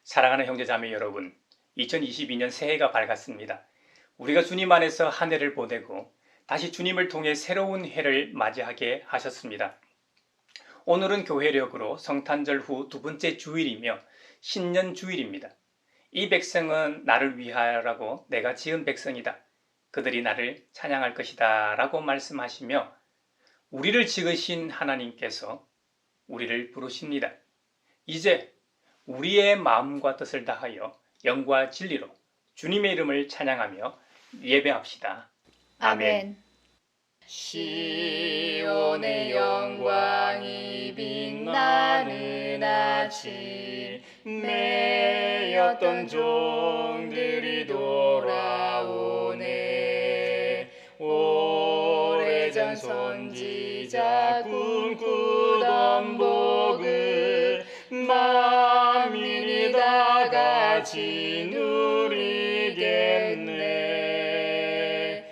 사랑하는 형제자매 여러분, 2022년 새해가 밝았습니다. 우리가 주님 안에서 한 해를 보내고 다시 주님을 통해 새로운 해를 맞이하게 하셨습니다. 오늘은 교회력으로 성탄절 후 두 번째 주일이며 신년 주일입니다. 이 백성은 나를 위하라고 내가 지은 백성이다. 그들이 나를 찬양할 것이다 라고 말씀하시며 우리를 지으신 하나님께서 우리를 부르십니다. 이제 우리의 마음과 뜻을 다하여 영과 진리로 주님의 이름을 찬양하며 예배합시다. 아멘. 시온의 영광이 빛나는 아침, 매였던 종들이 돌아오네. 오래전 선지자 꿈꾸던 복을 만민이 다 같이 누리겠네.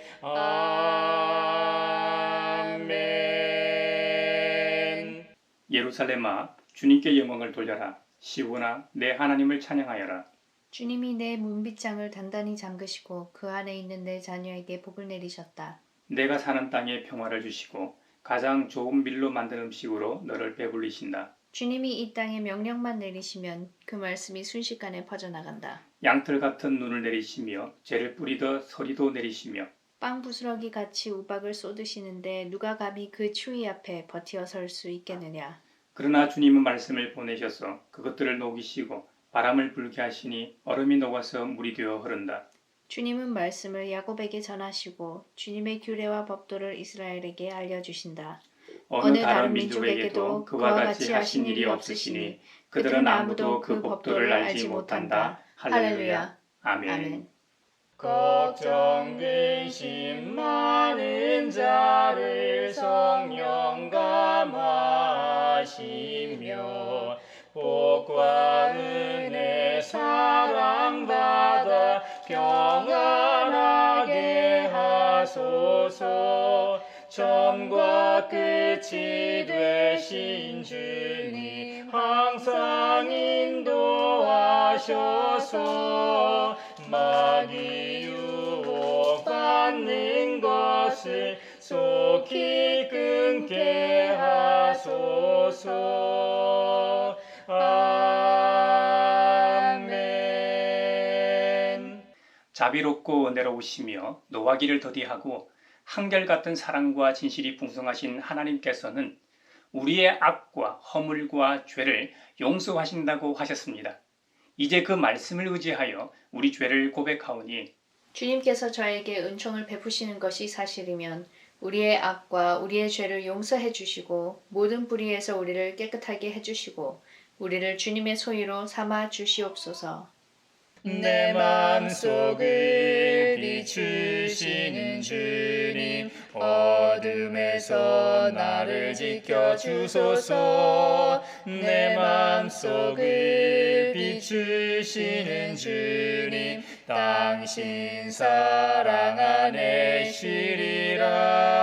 아멘. 예루살렘아, 주님께 영광을 돌려라. 시온아, 내 하나님을 찬양하여라. 주님이 내 문빗장을 단단히 잠그시고 그 안에 있는 내 자녀에게 복을 내리셨다. 내가 사는 땅에 평화를 주시고 가장 좋은 밀로 만든 음식으로 너를 배불리신다. 주님이 이 땅에 명령만 내리시면 그 말씀이 순식간에 퍼져나간다. 양털 같은 눈을 내리시며 죄를 뿌리듯 서리도 내리시며 빵 부스러기 같이 우박을 쏟으시는데 누가 감히 그 추위 앞에 버티어 설 수 있겠느냐. 그러나 주님은 말씀을 보내셔서 그것들을 녹이시고 바람을 불게 하시니 얼음이 녹아서 물이 되어 흐른다. 주님은 말씀을 야곱에게 전하시고 주님의 규례와 법도를 이스라엘에게 알려주신다. 어느 다른 민족에게도 그와 같이 하신 일이 없으시니 그들은 아무도 그 법도를 알지 못한다. 할렐루야. 아멘. 걱정 근심 많은 자를 성령 감화하시며 복과 은혜 사랑받아 평안하게 하소서. 처음과 끝이 되신 주님 항상 인도하셔서 마귀 유혹받는 것을 속히 끊게 하소서. 아멘. 자비롭고 은혜로우시며 노하기를 더디하고 한결같은 사랑과 진실이 풍성하신 하나님께서는 우리의 악과 허물과 죄를 용서하신다고 하셨습니다. 이제 그 말씀을 의지하여 우리 죄를 고백하오니 주님께서 저에게 은총을 베푸시는 것이 사실이면 우리의 악과 우리의 죄를 용서해 주시고 모든 불의에서 우리를 깨끗하게 해주시고 우리를 주님의 소유로 삼아 주시옵소서. 내 맘속을 비추시는 주님 어둠에서 나를 지켜주소서. 내 맘속을 비추시는 주님 당신 사랑 안에 쉬리라.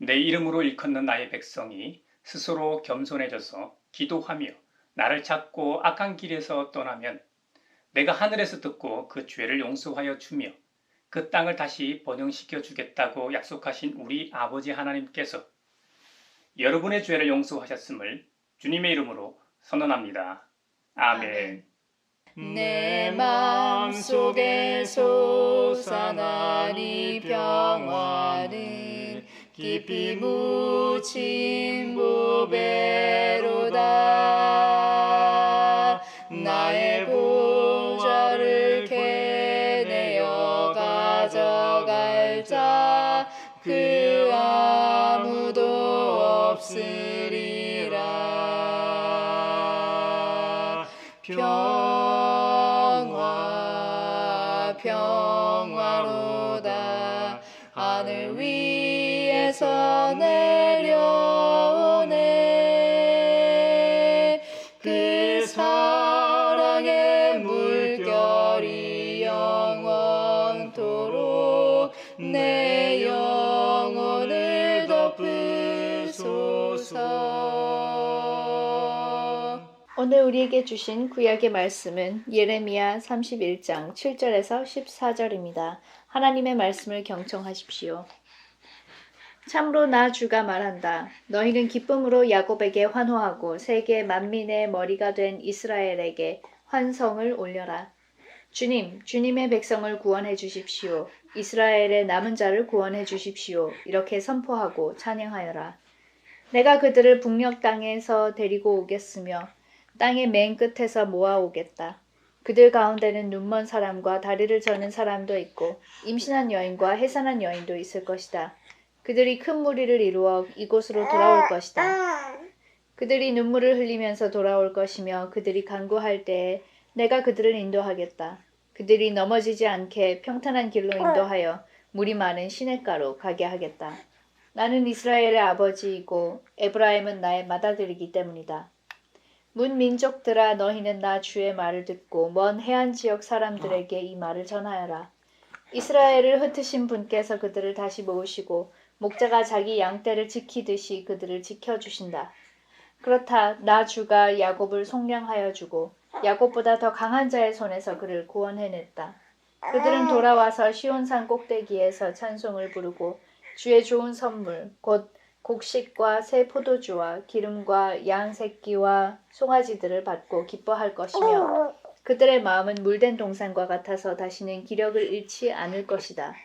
내 이름으로 일컫는 나의 백성이 스스로 겸손해져서 기도하며 나를 찾고 악한 길에서 떠나면 내가 하늘에서 듣고 그 죄를 용서하여 주며 그 땅을 다시 번영시켜 주겠다고 약속하신 우리 아버지 하나님께서 여러분의 죄를 용서하셨음을 주님의 이름으로 선언합니다. 아멘. 내 맘속에 솟아나니 평화는 깊이 묻힌 보배로다. 나의 보좌를 캐내어 가져갈 자 그 아무도 없으리라. 평화로다. 하늘 위에서 내려 내 영혼을 덮으소서. 오늘 우리에게 주신 구약의 말씀은 예레미야 31장 7절에서 14절입니다. 하나님의 말씀을 경청하십시오. 참으로 나 주가 말한다. 너희는 기쁨으로 야곱에게 환호하고 세계 만민의 머리가 된 이스라엘에게 환성을 올려라. 주님의 백성을 구원해 주십시오. 이스라엘의 남은 자를 구원해 주십시오. 이렇게 선포하고 찬양하여라. 내가 그들을 북녘 땅에서 데리고 오겠으며 땅의 맨 끝에서 모아오겠다. 그들 가운데는 눈먼 사람과 다리를 저는 사람도 있고 임신한 여인과 해산한 여인도 있을 것이다. 그들이 큰 무리를 이루어 이곳으로 돌아올 것이다. 그들이 눈물을 흘리면서 돌아올 것이며 그들이 간구할 때에 내가 그들을 인도하겠다. 그들이 넘어지지 않게 평탄한 길로 인도하여 물이 많은 시냇가로 가게 하겠다. 나는 이스라엘의 아버지이고 에브라임은 나의 맏아들이기 때문이다. 문 민족들아 너희는 나 주의 말을 듣고 먼 해안 지역 사람들에게 이 말을 전하여라. 이스라엘을 흩으신 분께서 그들을 다시 모으시고 목자가 자기 양떼를 지키듯이 그들을 지켜주신다. 그렇다 나 주가 야곱을 속량하여 주고 야곱보다 더 강한 자의 손에서 그를 구원해냈다. 그들은 돌아와서 시온산 꼭대기에서 찬송을 부르고 주의 좋은 선물 곧 곡식과 새 포도주와 기름과 양 새끼와 송아지들을 받고 기뻐할 것이며 그들의 마음은 물된 동산과 같아서 다시는 기력을 잃지 않을 것이다.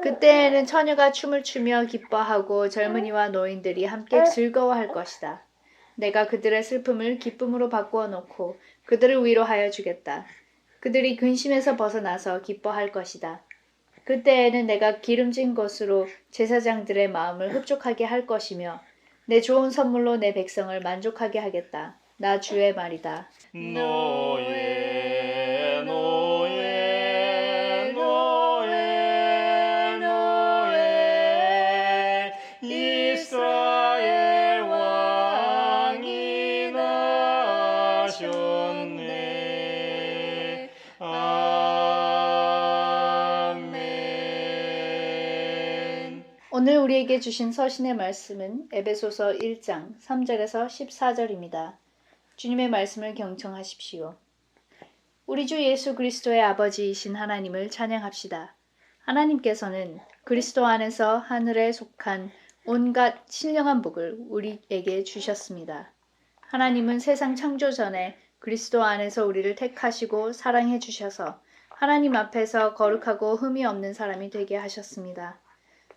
그때에는 처녀가 춤을 추며 기뻐하고 젊은이와 노인들이 함께 즐거워할 것이다. 내가 그들의 슬픔을 기쁨으로 바꾸어 놓고 그들을 위로하여 주겠다. 그들이 근심에서 벗어나서 기뻐할 것이다. 그때에는 내가 기름진 것으로 제사장들의 마음을 흡족하게 할 것이며 내 좋은 선물로 내 백성을 만족하게 하겠다. 나 주의 말이다. 노예 노예 노예 노예 이스라엘 왕이 나셨네. 아멘. 오늘 우리에게 주신 서신의 말씀은 에베소서 1장 3절에서 14절입니다. 주님의 말씀을 경청하십시오. 우리 주 예수 그리스도의 아버지이신 하나님을 찬양합시다. 하나님께서는 그리스도 안에서 하늘에 속한 온갖 신령한 복을 우리에게 주셨습니다. 하나님은 세상 창조 전에 그리스도 안에서 우리를 택하시고 사랑해 주셔서 하나님 앞에서 거룩하고 흠이 없는 사람이 되게 하셨습니다.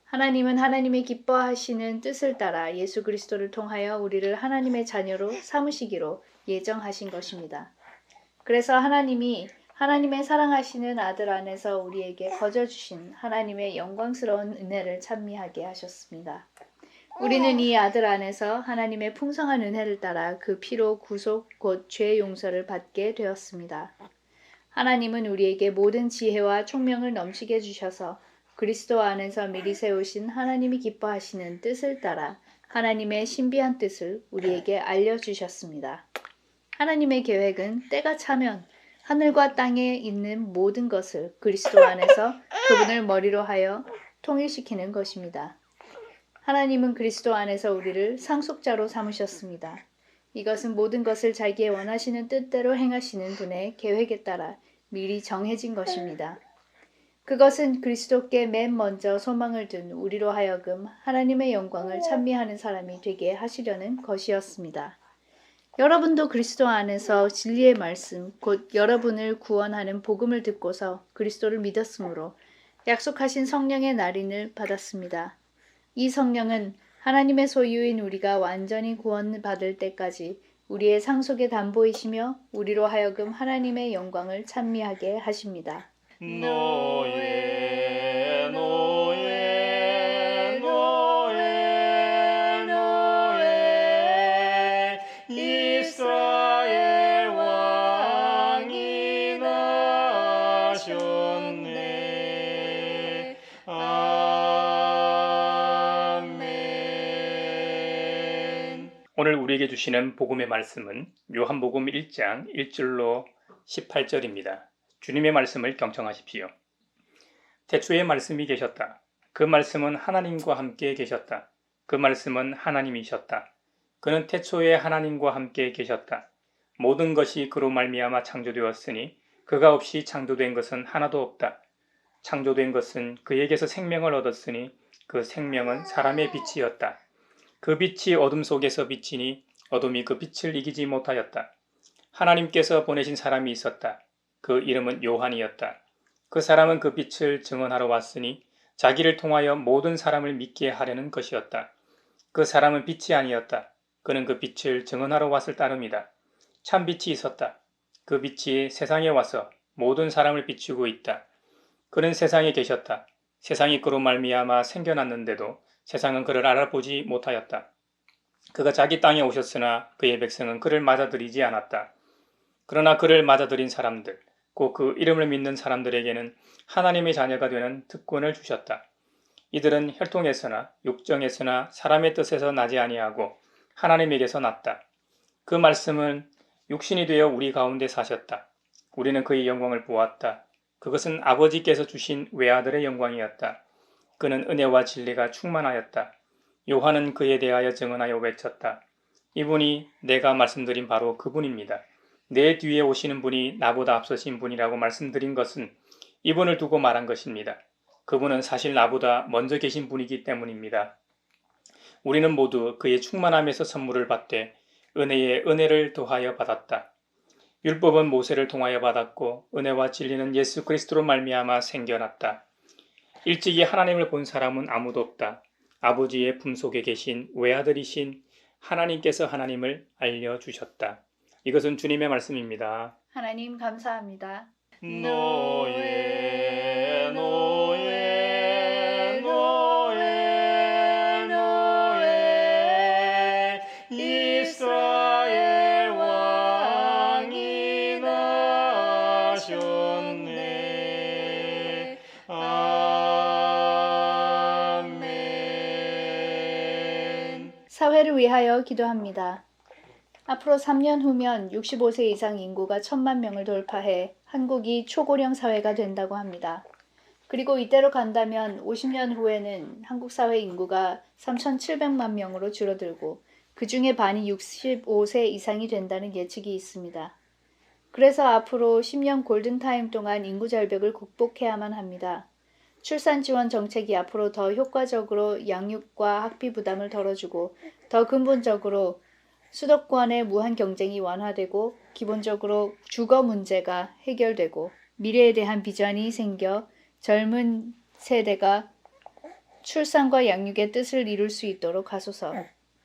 하나님은 하나님의 기뻐하시는 뜻을 따라 예수 그리스도를 통하여 우리를 하나님의 자녀로 삼으시기로 예정하신 것입니다. 그래서 하나님이 하나님의 사랑하시는 아들 안에서 우리에게 거저 주신 하나님의 영광스러운 은혜를 찬미하게 하셨습니다. 우리는 이 아들 안에서 하나님의 풍성한 은혜를 따라 그 피로 구속 곧 죄 용서를 받게 되었습니다. 하나님은 우리에게 모든 지혜와 총명을 넘치게 주셔서 그리스도 안에서 미리 세우신 하나님이 기뻐하시는 뜻을 따라 하나님의 신비한 뜻을 우리에게 알려주셨습니다. 하나님의 계획은 때가 차면 하늘과 땅에 있는 모든 것을 그리스도 안에서 그분을 머리로 하여 통일시키는 것입니다. 하나님은 그리스도 안에서 우리를 상속자로 삼으셨습니다. 이것은 모든 것을 자기의 원하시는 뜻대로 행하시는 분의 계획에 따라 미리 정해진 것입니다. 그것은 그리스도께 맨 먼저 소망을 둔 우리로 하여금 하나님의 영광을 찬미하는 사람이 되게 하시려는 것이었습니다. 여러분도 그리스도 안에서 진리의 말씀, 곧 여러분을 구원하는 복음을 듣고서 그리스도를 믿었으므로 약속하신 성령의 날인을 받았습니다. 이 성령은 하나님의 소유인 우리가 완전히 구원받을 때까지 우리의 상속의 담보이시며 우리로 하여금 하나님의 영광을 찬미하게 하십니다. 노예 노예 노예 노예 이스라엘 왕이 나셨네. 아멘. 오늘 우리에게 주시는 복음의 말씀은 요한복음 1장 1절로 18절입니다. 주님의 말씀을 경청하십시오. 태초에 말씀이 계셨다. 그 말씀은 하나님과 함께 계셨다. 그 말씀은 하나님이셨다. 그는 태초에 하나님과 함께 계셨다. 모든 것이 그로 말미암아 창조되었으니 그가 없이 창조된 것은 하나도 없다. 창조된 것은 그에게서 생명을 얻었으니 그 생명은 사람의 빛이었다. 그 빛이 어둠 속에서 비치니 어둠이 그 빛을 이기지 못하였다. 하나님께서 보내신 사람이 있었다. 그 이름은 요한이었다. 그 사람은 그 빛을 증언하러 왔으니 자기를 통하여 모든 사람을 믿게 하려는 것이었다. 그 사람은 빛이 아니었다. 그는 그 빛을 증언하러 왔을 따름이다. 참 빛이 있었다. 그 빛이 세상에 와서 모든 사람을 비추고 있다. 그는 세상에 계셨다. 세상이 그로 말미암아 생겨났는데도 세상은 그를 알아보지 못하였다. 그가 자기 땅에 오셨으나 그의 백성은 그를 맞아들이지 않았다. 그러나 그를 맞아들인 사람들, 곧 그 이름을 믿는 사람들에게는 하나님의 자녀가 되는 특권을 주셨다. 이들은 혈통에서나 육정에서나 사람의 뜻에서 나지 아니하고 하나님에게서 났다. 그 말씀은 육신이 되어 우리 가운데 사셨다. 우리는 그의 영광을 보았다. 그것은 아버지께서 주신 외아들의 영광이었다. 그는 은혜와 진리가 충만하였다. 요한은 그에 대하여 증언하여 외쳤다. 이분이 내가 말씀드린 바로 그분입니다. 내 뒤에 오시는 분이 나보다 앞서신 분이라고 말씀드린 것은 이분을 두고 말한 것입니다. 그분은 사실 나보다 먼저 계신 분이기 때문입니다. 우리는 모두 그의 충만함에서 선물을 받되 은혜에 은혜를 더하여 받았다. 율법은 모세를 통하여 받았고 은혜와 진리는 예수 그리스도로 말미암아 생겨났다. 일찍이 하나님을 본 사람은 아무도 없다. 아버지의 품속에 계신 외아들이신 하나님께서 하나님을 알려주셨다. 이것은 주님의 말씀입니다. 하나님 감사합니다. 노예 노예 노예 노예 이스라엘 왕이 나셨네. 아멘. 사회를 위하여 기도합니다. 앞으로 3년 후면 65세 이상 인구가 1,000만 명을 돌파해 한국이 초고령 사회가 된다고 합니다. 그리고 이대로 간다면 50년 후에는 한국 사회 인구가 3,700만 명으로 줄어들고 그 중에 반이 65세 이상이 된다는 예측이 있습니다. 그래서 앞으로 10년 골든타임 동안 인구 절벽을 극복해야만 합니다. 출산 지원 정책이 앞으로 더 효과적으로 양육과 학비 부담을 덜어주고 더 근본적으로 수도권의 무한 경쟁이 완화되고 기본적으로 주거 문제가 해결되고 미래에 대한 비전이 생겨 젊은 세대가 출산과 양육의 뜻을 이룰 수 있도록 하소서.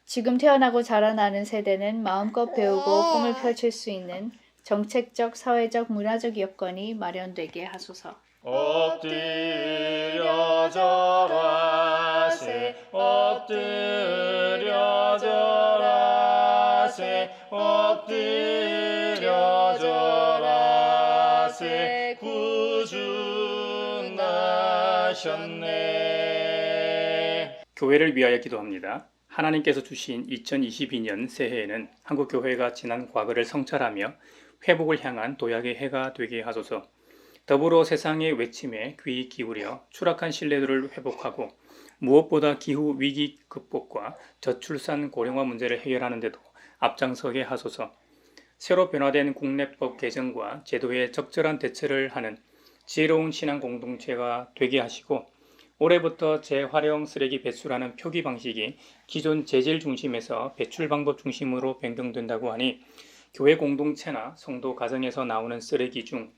지금 태어나고 자라나는 세대는 마음껏 배우고 꿈을 펼칠 수 있는 정책적, 사회적, 문화적 여건이 마련되게 하소서. 엎드려 절하세 엎드려 절하세 엎드려 절하세 구주 나셨네. 교회를 위하여 기도합니다. 하나님께서 주신 2022년 새해에는 한국 교회가 지난 과거를 성찰하며 회복을 향한 도약의 해가 되게 하소서. 더불어 세상의 외침에 귀 기울여 추락한 신뢰도를 회복하고 무엇보다 기후 위기 극복과 저출산 고령화 문제를 해결하는 데도 앞장서게 하소서. 새로 변화된 국내법 개정과 제도에 적절한 대처를 하는 지혜로운 신앙 공동체가 되게 하시고 올해부터 재활용 쓰레기 배출하는 표기 방식이 기존 재질 중심에서 배출 방법 중심으로 변경된다고 하니 교회 공동체나 성도 가정에서 나오는 쓰레기 중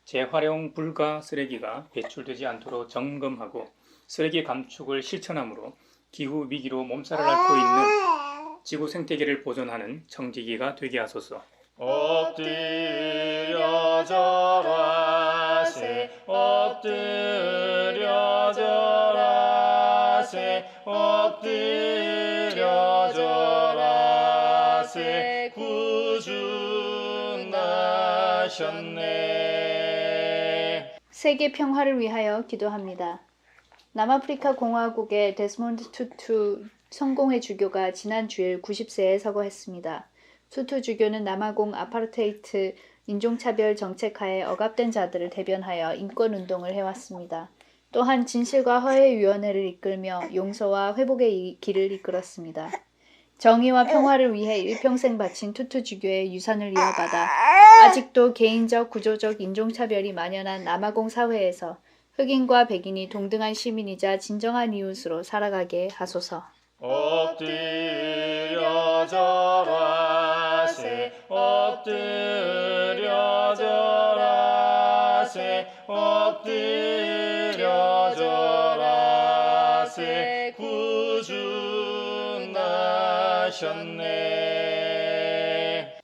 재활용 불가 쓰레기가 배출되지 않도록 점검하고 쓰레기 감축을 실천함으로 기후 위기로 몸살을 앓고 있는 지구 생태계를 보존하는 청지기가 되게 하소서. 엎드려 절하세 엎드려 절하세 엎드려 절하세 구주 나셨네. 세계 평화를 위하여 기도합니다. 남아프리카 공화국의 데스몬드 투투 성공회 주교가 지난 주일 90세에 서거했습니다. 투투 주교는 남아공 아파르테이트 인종차별 정책하에 억압된 자들을 대변하여 인권운동을 해왔습니다. 또한 진실과 화해위원회를 이끌며 용서와 회복의 길을 이끌었습니다. 정의와 평화를 위해 일평생 바친 투투주교의 유산을 이어받아 아직도 개인적, 구조적 인종차별이 만연한 남아공 사회에서 흑인과 백인이 동등한 시민이자 진정한 이웃으로 살아가게 하소서. 엎드려 절하세 엎드려 절하세 엎드려 절하세 구주 나셨네.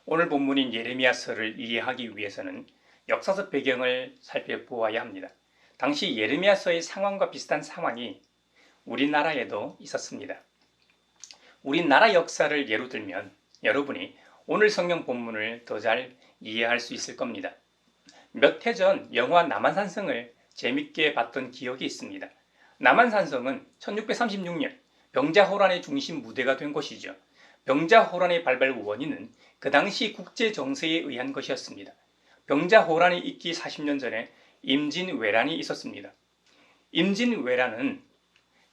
오늘 본문인 예레미야서를 이해하기 위해서는 역사적 배경을 살펴보아야 합니다. 당시 예레미야서의 상황과 비슷한 상황이 우리나라에도 있었습니다. 우리나라 역사를 예로 들면 여러분이 오늘 성경 본문을 더 잘 이해할 수 있을 겁니다. 몇 해 전 영화 남한산성을 재밌게 봤던 기억이 있습니다. 남한산성은 1636년 병자호란의 중심 무대가 된 곳이죠. 병자호란의 발발 원인은 그 당시 국제 정세에 의한 것이었습니다. 병자호란이 있기 40년 전에 임진왜란이 있었습니다. 임진왜란은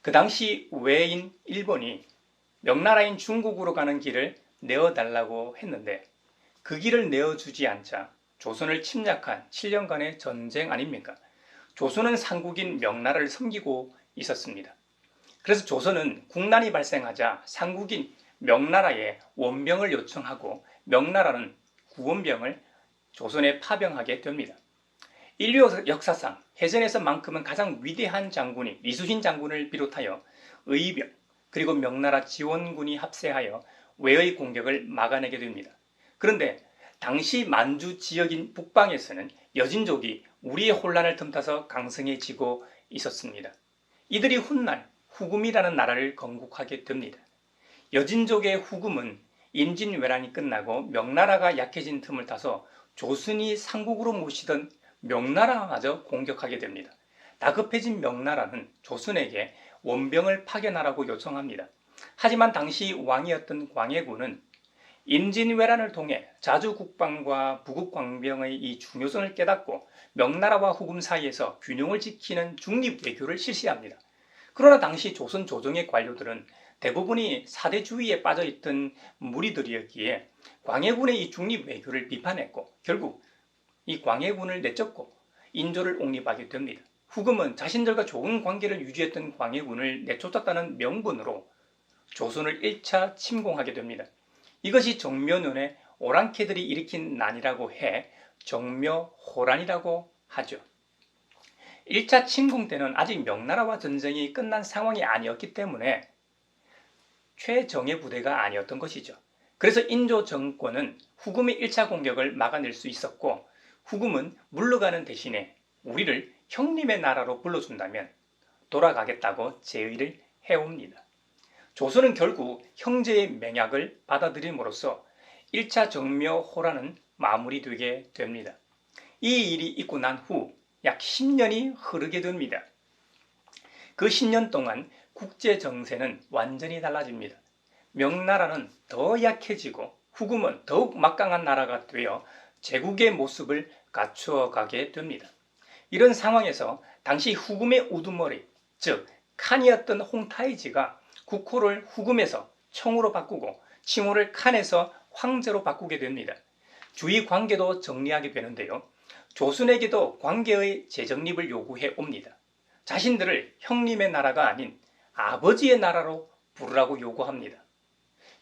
그 당시 외인 일본이 명나라인 중국으로 가는 길을 내어달라고 했는데 그 길을 내어주지 않자 조선을 침략한 7년간의 전쟁 아닙니까? 조선은 상국인 명나라를 섬기고 있었습니다. 그래서 조선은 국난이 발생하자 상국인 명나라에 원병을 요청하고 명나라는 구원병을 조선에 파병하게 됩니다. 인류 역사상 해전에서만큼은 가장 위대한 장군이 이순신 장군을 비롯하여 의병 그리고 명나라 지원군이 합세하여 외의 공격을 막아내게 됩니다. 그런데 당시 만주 지역인 북방에서는 여진족이 우리의 혼란을 틈타서 강성해지고 있었습니다. 이들이 훗날 후금이라는 나라를 건국하게 됩니다. 여진족의 후금은 임진왜란이 끝나고 명나라가 약해진 틈을 타서 조선이 상국으로 모시던 명나라마저 공격하게 됩니다. 다급해진 명나라는 조선에게 원병을 파견하라고 요청합니다. 하지만 당시 왕이었던 광해군은 임진왜란을 통해 자주국방과 부국광병의 이 중요성을 깨닫고 명나라와 후금 사이에서 균형을 지키는 중립외교를 실시합니다. 그러나 당시 조선 조정의 관료들은 대부분이 사대주의에 빠져있던 무리들이었기에 광해군의 이 중립외교를 비판했고 결국 이 광해군을 내쫓고 인조를 옹립하게 됩니다. 후금은 자신들과 좋은 관계를 유지했던 광해군을 내쫓았다는 명분으로 조선을 1차 침공하게 됩니다. 이것이 정묘년에 오랑캐들이 일으킨 난이라고 해 정묘호란이라고 하죠. 1차 침공 때는 아직 명나라와 전쟁이 끝난 상황이 아니었기 때문에 최정예 부대가 아니었던 것이죠. 그래서 인조 정권은 후금의 1차 공격을 막아낼 수 있었고 후금은 물러가는 대신에 우리를 형님의 나라로 불러준다면 돌아가겠다고 제의를 해옵니다. 조선은 결국 형제의 맹약을 받아들임으로써 1차 정묘호란은 마무리되게 됩니다. 이 일이 있고 난 후 약 10년이 흐르게 됩니다. 그 10년 동안 국제 정세는 완전히 달라집니다. 명나라는 더 약해지고 후금은 더욱 막강한 나라가 되어 제국의 모습을 갖추어 가게 됩니다. 이런 상황에서 당시 후금의 우두머리, 즉 칸이었던 홍타이지가 국호를 후금에서 청으로 바꾸고 칭호를 칸에서 황제로 바꾸게 됩니다. 주위 관계도 정리하게 되는데요. 조선에게도 관계의 재정립을 요구해 옵니다. 자신들을 형님의 나라가 아닌 아버지의 나라로 부르라고 요구합니다.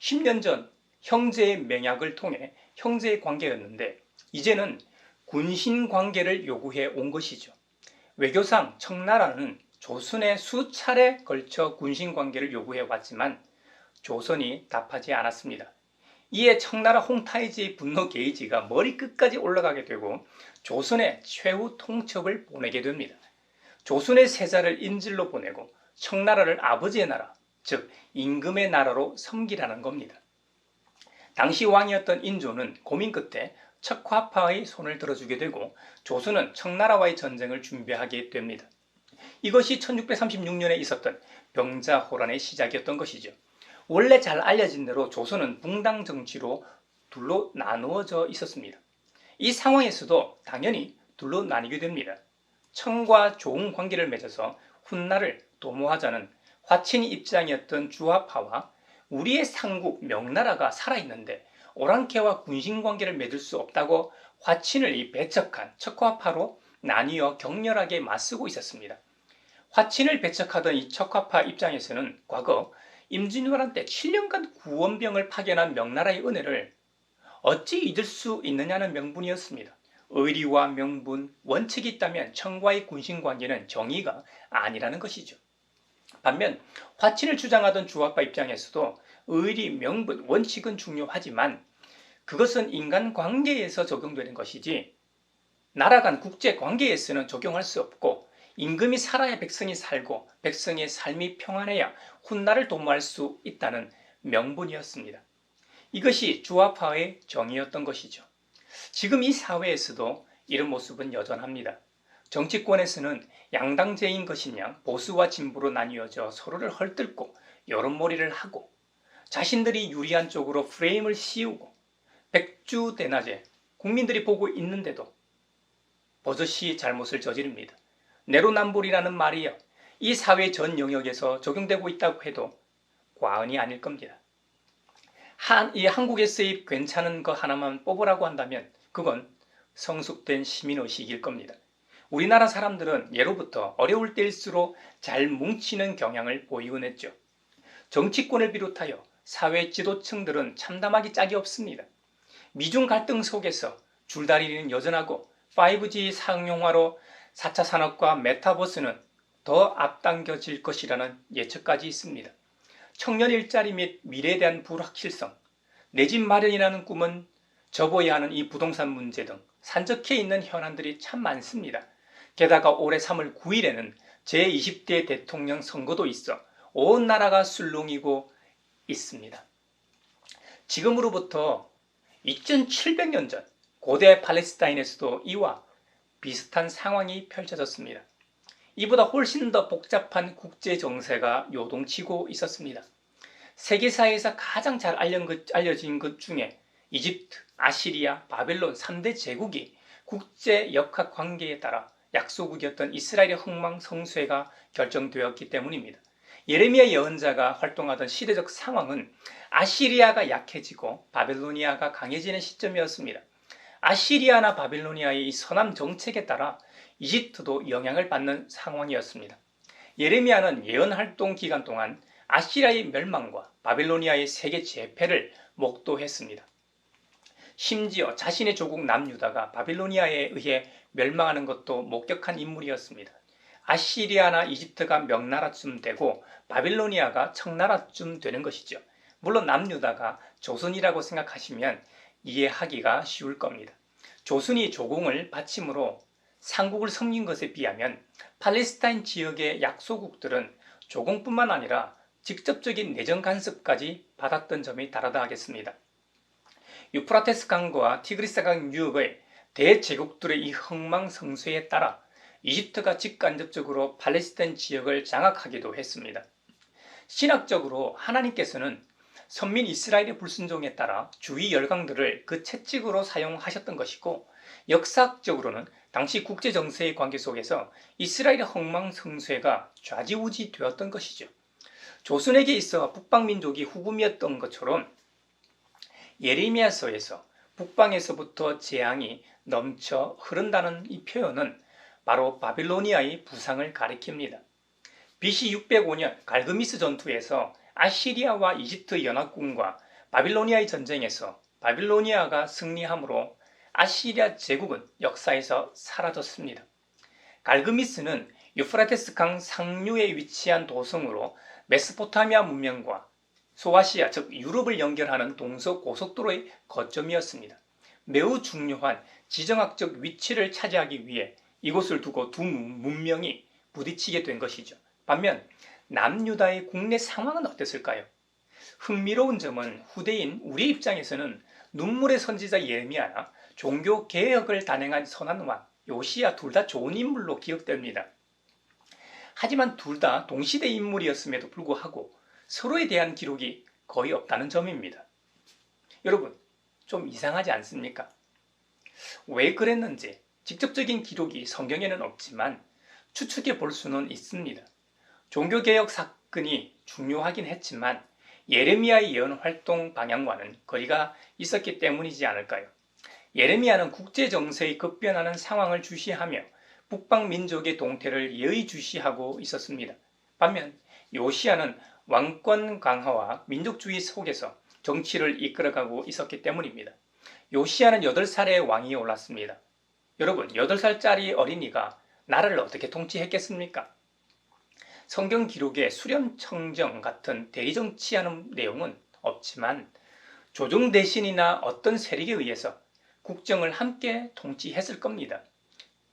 10년 전 형제의 맹약을 통해 형제의 관계였는데 이제는 군신 관계를 요구해 온 것이죠. 외교상 청나라는 조선에 수차례 걸쳐 군신 관계를 요구해 왔지만 조선이 답하지 않았습니다. 이에 청나라 홍타이지의 분노 게이지가 머리끝까지 올라가게 되고 조선에 최후 통첩을 보내게 됩니다. 조선의 세자를 인질로 보내고 청나라를 아버지의 나라, 즉 임금의 나라로 섬기라는 겁니다. 당시 왕이었던 인조는 고민 끝에 척화파의 손을 들어주게 되고 조선은 청나라와의 전쟁을 준비하게 됩니다. 이것이 1636년에 있었던 병자호란의 시작이었던 것이죠. 원래 잘 알려진 대로 조선은 붕당 정치로 둘로 나누어져 있었습니다. 이 상황에서도 당연히 둘로 나뉘게 됩니다. 청과 좋은 관계를 맺어서 훗날을 도모하자는 화친의 입장이었던 주화파와 우리의 상국 명나라가 살아있는데 오랑캐와 군신관계를 맺을 수 없다고 화친을 이 배척한 척화파로 나뉘어 격렬하게 맞서고 있었습니다. 화친을 배척하던 이 척화파 입장에서는 과거 임진왜란 때 7년간 구원병을 파견한 명나라의 은혜를 어찌 잊을 수 있느냐는 명분이었습니다. 의리와 명분, 원칙이 있다면 청과의 군신관계는 정의가 아니라는 것이죠. 반면 화친을 주장하던 주화파 입장에서도 의리, 명분, 원칙은 중요하지만 그것은 인간관계에서 적용되는 것이지 나라 간 국제관계에서는 적용할 수 없고 임금이 살아야 백성이 살고 백성의 삶이 평안해야 훗날을 도모할 수 있다는 명분이었습니다. 이것이 주화파의 정의였던 것이죠. 지금 이 사회에서도 이런 모습은 여전합니다. 정치권에서는 양당제인 것이냐 보수와 진보로 나뉘어져 서로를 헐뜯고 여론몰이를 하고 자신들이 유리한 쪽으로 프레임을 씌우고 백주대낮에 국민들이 보고 있는데도 버젓이 잘못을 저지릅니다. 내로남불이라는 말이요. 이 사회 전 영역에서 적용되고 있다고 해도 과언이 아닐 겁니다. 이 한국에서의 괜찮은 거 하나만 뽑으라고 한다면 그건 성숙된 시민의식일 겁니다. 우리나라 사람들은 예로부터 어려울 때일수록 잘 뭉치는 경향을 보이곤 했죠. 정치권을 비롯하여 사회 지도층들은 참담하기 짝이 없습니다. 미중 갈등 속에서 줄다리기는 여전하고 5G 상용화로 4차 산업과 메타버스는 더 앞당겨질 것이라는 예측까지 있습니다. 청년 일자리 및 미래에 대한 불확실성, 내 집 마련이라는 꿈은 접어야 하는 이 부동산 문제 등 산적해 있는 현안들이 참 많습니다. 게다가 올해 3월 9일에는 제20대 대통령 선거도 있어 온 나라가 술렁이고 있습니다. 지금으로부터 2700년 전 고대 팔레스타인에서도 이와 비슷한 상황이 펼쳐졌습니다. 이보다 훨씬 더 복잡한 국제 정세가 요동치고 있었습니다. 세계사에서 가장 잘 알려진 것 중에 이집트, 아시리아, 바벨론 3대 제국이 국제 역학 관계에 따라 약소국이었던 이스라엘의 흥망성쇠가 결정되었기 때문입니다. 예레미야 예언자가 활동하던 시대적 상황은 아시리아가 약해지고 바벨로니아가 강해지는 시점이었습니다. 아시리아나 바벨로니아의 이 선함 정책에 따라 이집트도 영향을 받는 상황이었습니다. 예레미야는 예언활동 기간 동안 아시리아의 멸망과 바벨로니아의 세계 재패를 목도했습니다. 심지어 자신의 조국 남유다가 바벨로니아에 의해 멸망하는 것도 목격한 인물이었습니다. 아시리아나 이집트가 명나라쯤 되고 바벨로니아가 청나라쯤 되는 것이죠. 물론 남유다가 조선이라고 생각하시면 이해하기가 쉬울 겁니다. 조선이 조공을 받침으로 상국을 섬긴 것에 비하면 팔레스타인 지역의 약소국들은 조공뿐만 아니라 직접적인 내정 간섭까지 받았던 점이 다르다 하겠습니다. 유프라테스 강과 티그리스 강 유역의 대제국들의 이 흥망성쇠에 따라 이집트가 직간접적으로 팔레스타인 지역을 장악하기도 했습니다. 신학적으로 하나님께서는 선민 이스라엘의 불순종에 따라 주위 열강들을 그 채찍으로 사용하셨던 것이고 역사적으로는 당시 국제정세의 관계 속에서 이스라엘의 흥망성쇠가 좌지우지 되었던 것이죠. 조선에게 있어 북방민족이 후금이었던 것처럼 예레미야서에서 북방에서부터 재앙이 넘쳐 흐른다는 이 표현은 바로 바빌로니아의 부상을 가리킵니다. BC 605년 갈그미스 전투에서 아시리아와 이집트 연합군과 바빌로니아의 전쟁에서 바빌로니아가 승리함으로 아시리아 제국은 역사에서 사라졌습니다. 갈그미스는 유프라테스 강 상류에 위치한 도성으로 메소포타미아 문명과 소아시아 즉 유럽을 연결하는 동서고속도로의 거점이었습니다. 매우 중요한 지정학적 위치를 차지하기 위해 이곳을 두고 두 문명이 부딪히게 된 것이죠. 반면 남유다의 국내 상황은 어땠을까요? 흥미로운 점은 후대인 우리 입장에서는 눈물의 선지자 예레미야나 종교 개혁을 단행한 선한 왕 요시야 둘 다 좋은 인물로 기억됩니다. 하지만 둘 다 동시대 인물이었음에도 불구하고 서로에 대한 기록이 거의 없다는 점입니다. 여러분, 좀 이상하지 않습니까? 왜 그랬는지 직접적인 기록이 성경에는 없지만 추측해 볼 수는 있습니다. 종교개혁 사건이 중요하긴 했지만 예레미야의 예언 활동 방향과는 거리가 있었기 때문이지 않을까요? 예레미야는 국제 정세의 급변하는 상황을 주시하며 북방 민족의 동태를 예의주시하고 있었습니다. 반면 요시야는 왕권 강화와 민족주의 속에서 정치를 이끌어가고 있었기 때문입니다. 요시야는 8살에 왕위에 올랐습니다. 여러분, 8살짜리 어린이가 나라를 어떻게 통치했겠습니까? 성경 기록에 수렴청정 같은 대리정치하는 내용은 없지만 조정 대신이나 어떤 세력에 의해서 국정을 함께 통치했을 겁니다.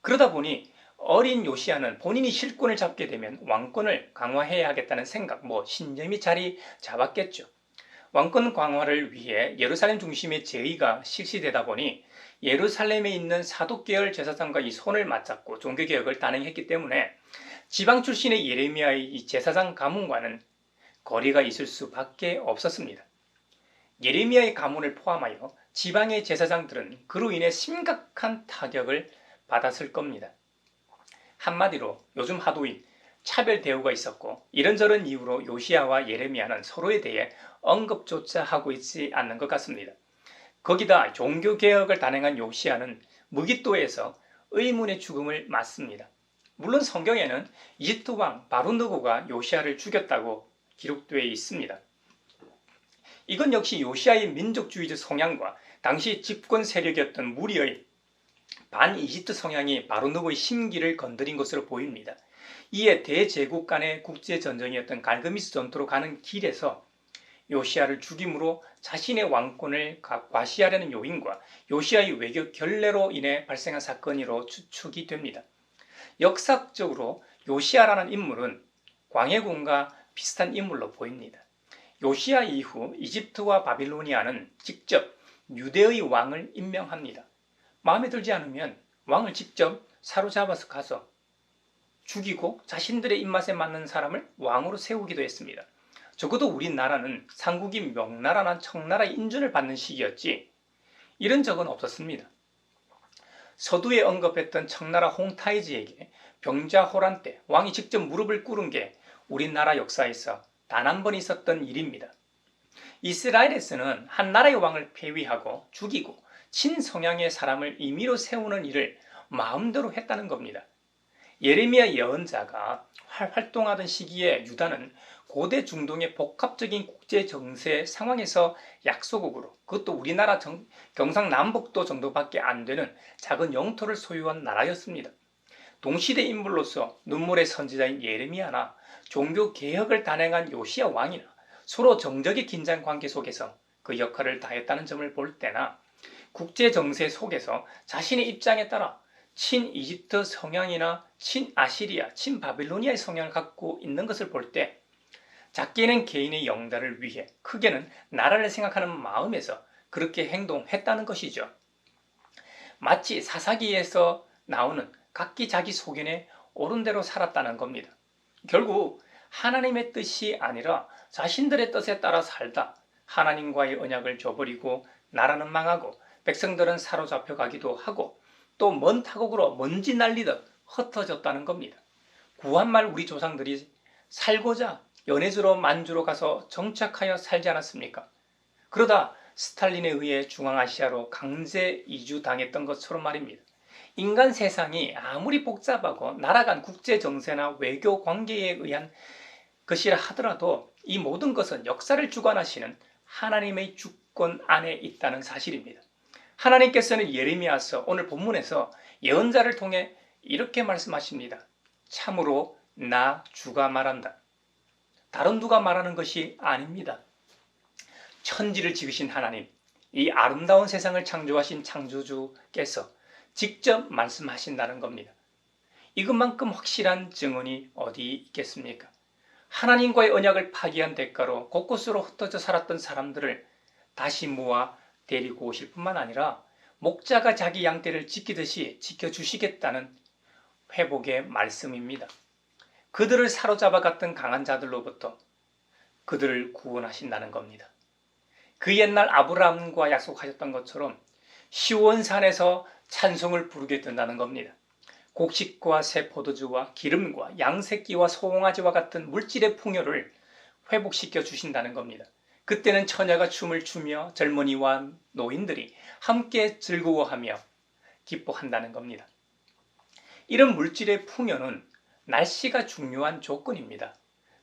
그러다 보니 어린 요시야는 본인이 실권을 잡게 되면 왕권을 강화해야 하겠다는 생각, 신념이 자리 잡았겠죠. 왕권 강화를 위해 예루살렘 중심의 제의가 실시되다 보니 예루살렘에 있는 사독계열 제사장과 이 손을 맞잡고 종교개혁을 단행했기 때문에 지방 출신의 예레미야의 이 제사장 가문과는 거리가 있을 수밖에 없었습니다. 예레미야의 가문을 포함하여 지방의 제사장들은 그로 인해 심각한 타격을 받았을 겁니다. 한마디로 요즘 하도인 차별 대우가 있었고 이런저런 이유로 요시야와 예레미야는 서로에 대해 언급조차 하고 있지 않는 것 같습니다. 거기다 종교개혁을 단행한 요시야는 무기또에서 의문의 죽음을 맞습니다. 물론 성경에는 이집트 왕 바로느고가 요시야를 죽였다고 기록되어 있습니다. 이건 역시 요시야의 민족주의적 성향과 당시 집권 세력이었던 무리의 반이집트 성향이 바로느고의 심기를 건드린 것으로 보입니다. 이에 대제국 간의 국제전쟁이었던 갈그미스 전투로 가는 길에서 요시야를 죽임으로 자신의 왕권을 과시하려는 요인과 요시야의 외교 결례로 인해 발생한 사건으로 추측이 됩니다. 역사적으로 요시야라는 인물은 광해군과 비슷한 인물로 보입니다. 요시야 이후 이집트와 바빌로니아는 직접 유대의 왕을 임명합니다. 마음에 들지 않으면 왕을 직접 사로잡아서 가서 죽이고 자신들의 입맛에 맞는 사람을 왕으로 세우기도 했습니다. 적어도 우리나라는 삼국이 명나라나 청나라의 인준을 받는 시기였지 이런 적은 없었습니다. 서두에 언급했던 청나라 홍타이지에게 병자호란 때 왕이 직접 무릎을 꿇은 게 우리나라 역사에서 단 한 번 있었던 일입니다. 이스라엘에서는 한 나라의 왕을 폐위하고 죽이고 친성향의 사람을 임의로 세우는 일을 마음대로 했다는 겁니다. 예레미야 예언자가 활동하던 시기에 유다는 고대 중동의 복합적인 국제 정세 상황에서 약소국으로 그것도 우리나라 경상남북도 정도밖에 안 되는 작은 영토를 소유한 나라였습니다. 동시대 인물로서 눈물의 선지자인 예레미야나 종교개혁을 단행한 요시야 왕이나 서로 정적의 긴장 관계 속에서 그 역할을 다했다는 점을 볼 때나 국제 정세 속에서 자신의 입장에 따라 친이집트 성향이나 친아시리아, 친바빌로니아의 성향을 갖고 있는 것을 볼 때 작게는 개인의 영달을 위해 크게는 나라를 생각하는 마음에서 그렇게 행동했다는 것이죠. 마치 사사기에서 나오는 각기 자기 소견에 옳은 대로 살았다는 겁니다. 결국 하나님의 뜻이 아니라 자신들의 뜻에 따라 살다 하나님과의 언약을 저버리고 나라는 망하고 백성들은 사로잡혀 가기도 하고 또 먼 타국으로 먼지 날리듯 흩어졌다는 겁니다. 구한말 우리 조상들이 살고자 연해주로 만주로 가서 정착하여 살지 않았습니까? 그러다 스탈린에 의해 중앙아시아로 강제 이주당했던 것처럼 말입니다. 인간 세상이 아무리 복잡하고 나라 간 국제 정세나 외교 관계에 의한 것이라 하더라도 이 모든 것은 역사를 주관하시는 하나님의 주권 안에 있다는 사실입니다. 하나님께서는 예레미야서 오늘 본문에서 예언자를 통해 이렇게 말씀하십니다. 참으로 나 주가 말한다. 다른 누가 말하는 것이 아닙니다. 천지를 지으신 하나님, 이 아름다운 세상을 창조하신 창조주께서 직접 말씀하신다는 겁니다. 이것만큼 확실한 증언이 어디 있겠습니까? 하나님과의 언약을 파기한 대가로 곳곳으로 흩어져 살았던 사람들을 다시 모아 데리고 오실 뿐만 아니라 목자가 자기 양떼를 지키듯이 지켜주시겠다는 회복의 말씀입니다. 그들을 사로잡아 갔던 강한 자들로부터 그들을 구원하신다는 겁니다. 그 옛날 아브라함과 약속하셨던 것처럼 시온산에서 찬송을 부르게 된다는 겁니다. 곡식과 새 포도주와 기름과 양새끼와 소홍아지와 같은 물질의 풍요를 회복시켜 주신다는 겁니다. 그때는 처녀가 춤을 추며 젊은이와 노인들이 함께 즐거워하며 기뻐한다는 겁니다. 이런 물질의 풍요는 날씨가 중요한 조건입니다.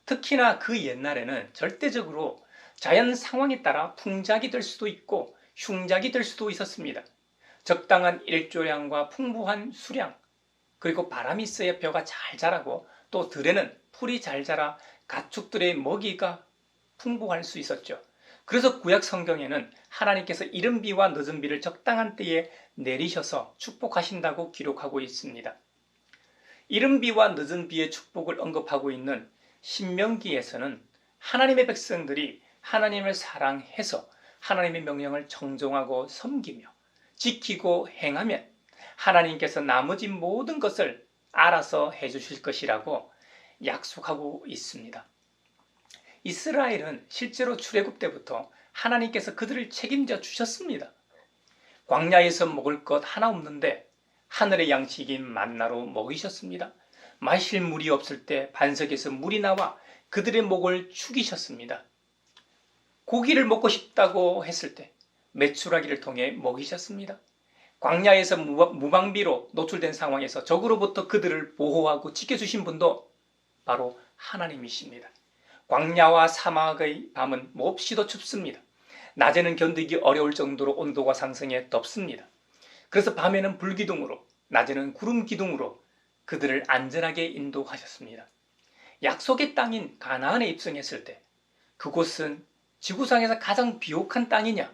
특히나 그 옛날에는 절대적으로 자연 상황에 따라 풍작이 될 수도 있고 흉작이 될 수도 있었습니다. 적당한 일조량과 풍부한 수량, 그리고 바람이 있어야 벼가 잘 자라고 또 들에는 풀이 잘 자라 가축들의 먹이가 풍부할 수 있었죠. 그래서 구약 성경에는 하나님께서 이른 비와 늦은 비를 적당한 때에 내리셔서 축복하신다고 기록하고 있습니다. 이른 비와 늦은 비의 축복을 언급하고 있는 신명기에서는 하나님의 백성들이 하나님을 사랑해서 하나님의 명령을 정정하고 섬기며 지키고 행하면 하나님께서 나머지 모든 것을 알아서 해주실 것이라고 약속하고 있습니다. 이스라엘은 실제로 출애굽 때부터 하나님께서 그들을 책임져 주셨습니다. 광야에서 먹을 것 하나 없는데 하늘의 양식인 만나로 먹이셨습니다. 마실 물이 없을 때 반석에서 물이 나와 그들의 목을 축이셨습니다. 고기를 먹고 싶다고 했을 때 메추라기를 통해 먹이셨습니다. 광야에서 무방비로 노출된 상황에서 적으로부터 그들을 보호하고 지켜주신 분도 바로 하나님이십니다. 광야와 사막의 밤은 몹시도 춥습니다. 낮에는 견디기 어려울 정도로 온도가 상승해 덥습니다. 그래서 밤에는 불기둥으로, 낮에는 구름 기둥으로 그들을 안전하게 인도하셨습니다. 약속의 땅인 가나안에 입성했을 때 그곳은 지구상에서 가장 비옥한 땅이냐?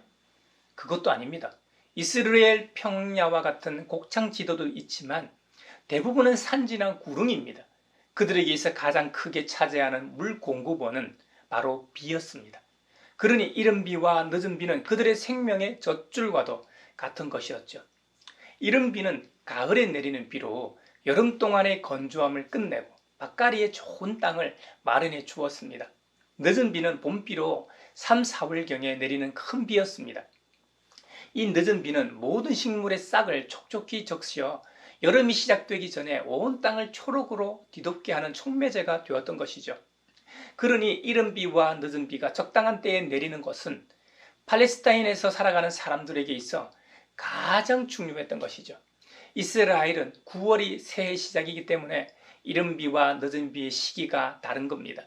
그것도 아닙니다. 이스라엘 평야와 같은 곡창 지도도 있지만 대부분은 산지나 구릉입니다. 그들에게 있어 가장 크게 차지하는 물 공급원은 바로 비였습니다. 그러니 이른 비와 늦은 비는 그들의 생명의 젖줄과도 같은 것이었죠. 이른 비는 가을에 내리는 비로 여름 동안의 건조함을 끝내고 밭가리에 좋은 땅을 마련해 주었습니다. 늦은 비는 봄비로 3, 4월경에 내리는 큰 비였습니다. 이 늦은 비는 모든 식물의 싹을 촉촉히 적시어 여름이 시작되기 전에 온 땅을 초록으로 뒤덮게 하는 촉매제가 되었던 것이죠. 그러니 이른 비와 늦은 비가 적당한 때에 내리는 것은 팔레스타인에서 살아가는 사람들에게 있어 가장 중요했던 것이죠. 이스라엘은 9월이 새해 시작이기 때문에 이른 비와 늦은 비의 시기가 다른 겁니다.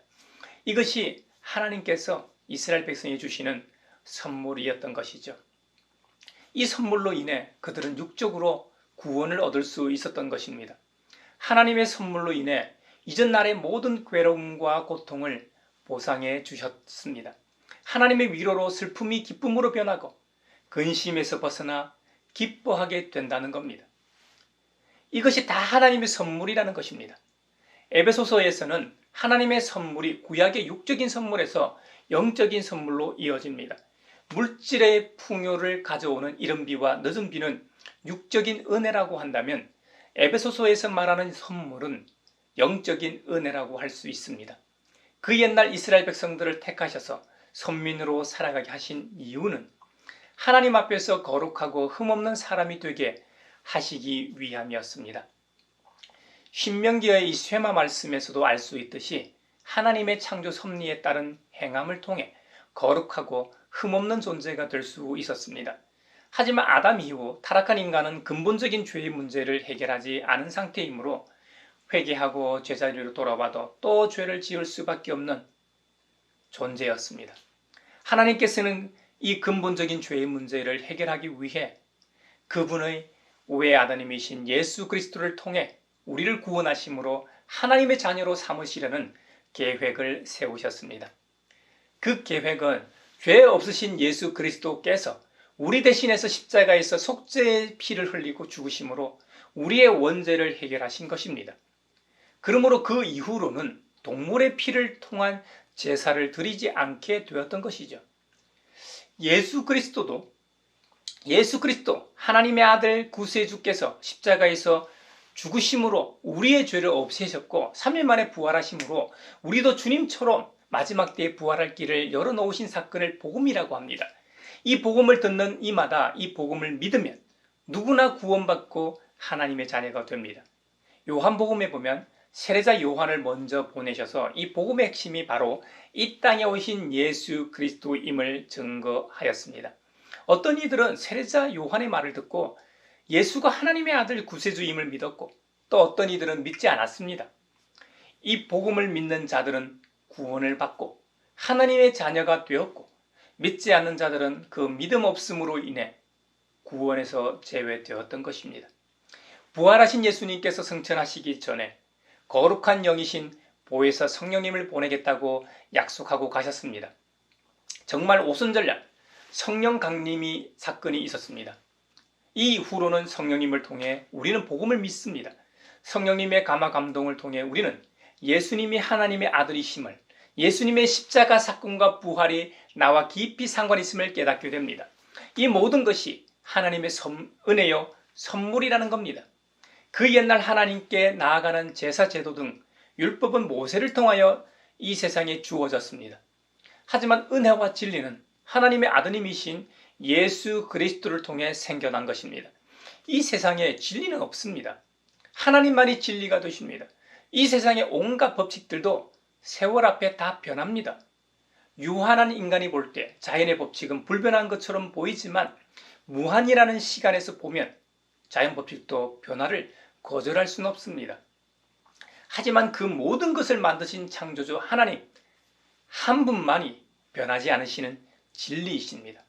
이것이 하나님께서 이스라엘 백성에 주시는 선물이었던 것이죠. 이 선물로 인해 그들은 육적으로 구원을 얻을 수 있었던 것입니다. 하나님의 선물로 인해 이전 날의 모든 괴로움과 고통을 보상해 주셨습니다. 하나님의 위로로 슬픔이 기쁨으로 변하고 근심에서 벗어나 기뻐하게 된다는 겁니다. 이것이 다 하나님의 선물이라는 것입니다. 에베소서에서는 하나님의 선물이 구약의 육적인 선물에서 영적인 선물로 이어집니다. 물질의 풍요를 가져오는 이른 비와 늦은 비는 육적인 은혜라고 한다면 에베소서에서 말하는 선물은 영적인 은혜라고 할 수 있습니다. 그 옛날 이스라엘 백성들을 택하셔서 선민으로 살아가게 하신 이유는 하나님 앞에서 거룩하고 흠없는 사람이 되게 하시기 위함이었습니다. 신명기의 이 쇠마 말씀에서도 알 수 있듯이 하나님의 창조 섭리에 따른 행함을 통해 거룩하고 흠없는 존재가 될 수 있었습니다. 하지만 아담 이후 타락한 인간은 근본적인 죄의 문제를 해결하지 않은 상태이므로 회개하고 제자리로 돌아와도 또 죄를 지을 수밖에 없는 존재였습니다. 하나님께서는 이 근본적인 죄의 문제를 해결하기 위해 그분의 외아드님이신 예수 그리스도를 통해 우리를 구원하심으로 하나님의 자녀로 삼으시려는 계획을 세우셨습니다. 그 계획은 죄 없으신 예수 그리스도께서 우리 대신해서 십자가에서 속죄의 피를 흘리고 죽으심으로 우리의 원죄를 해결하신 것입니다. 그러므로 그 이후로는 동물의 피를 통한 제사를 드리지 않게 되었던 것이죠. 예수 그리스도 하나님의 아들 구세주께서 십자가에서 죽으심으로 우리의 죄를 없애셨고 3일 만에 부활하심으로 우리도 주님처럼 마지막 때에 부활할 길을 열어놓으신 사건을 복음이라고 합니다. 이 복음을 듣는 이마다 이 복음을 믿으면 누구나 구원받고 하나님의 자녀가 됩니다. 요한복음에 보면 세례자 요한을 먼저 보내셔서 이 복음의 핵심이 바로 이 땅에 오신 예수 그리스도임을 증거하였습니다. 어떤 이들은 세례자 요한의 말을 듣고 예수가 하나님의 아들 구세주임을 믿었고, 또 어떤 이들은 믿지 않았습니다. 이 복음을 믿는 자들은 구원을 받고 하나님의 자녀가 되었고, 믿지 않는 자들은 그 믿음 없음으로 인해 구원에서 제외되었던 것입니다. 부활하신 예수님께서 승천하시기 전에 거룩한 영이신 보혜사 성령님을 보내겠다고 약속하고 가셨습니다. 정말 오순절날 성령 강림이 사건이 있었습니다. 이 이후로는 성령님을 통해 우리는 복음을 믿습니다. 성령님의 감화 감동을 통해 우리는 예수님이 하나님의 아들이심을, 예수님의 십자가 사건과 부활이 나와 깊이 상관이 있음을 깨닫게 됩니다. 이 모든 것이 하나님의 은혜요 선물이라는 겁니다. 그 옛날 하나님께 나아가는 제사 제도 등 율법은 모세를 통하여 이 세상에 주어졌습니다. 하지만 은혜와 진리는 하나님의 아드님이신 예수 그리스도를 통해 생겨난 것입니다. 이 세상에 진리는 없습니다. 하나님만이 진리가 되십니다. 이 세상의 온갖 법칙들도 세월 앞에 다 변합니다. 유한한 인간이 볼 때 자연의 법칙은 불변한 것처럼 보이지만 무한이라는 시간에서 보면 자연 법칙도 변화를 거절할 수는 없습니다. 하지만 그 모든 것을 만드신 창조주 하나님 한 분만이 변하지 않으시는 진리이십니다.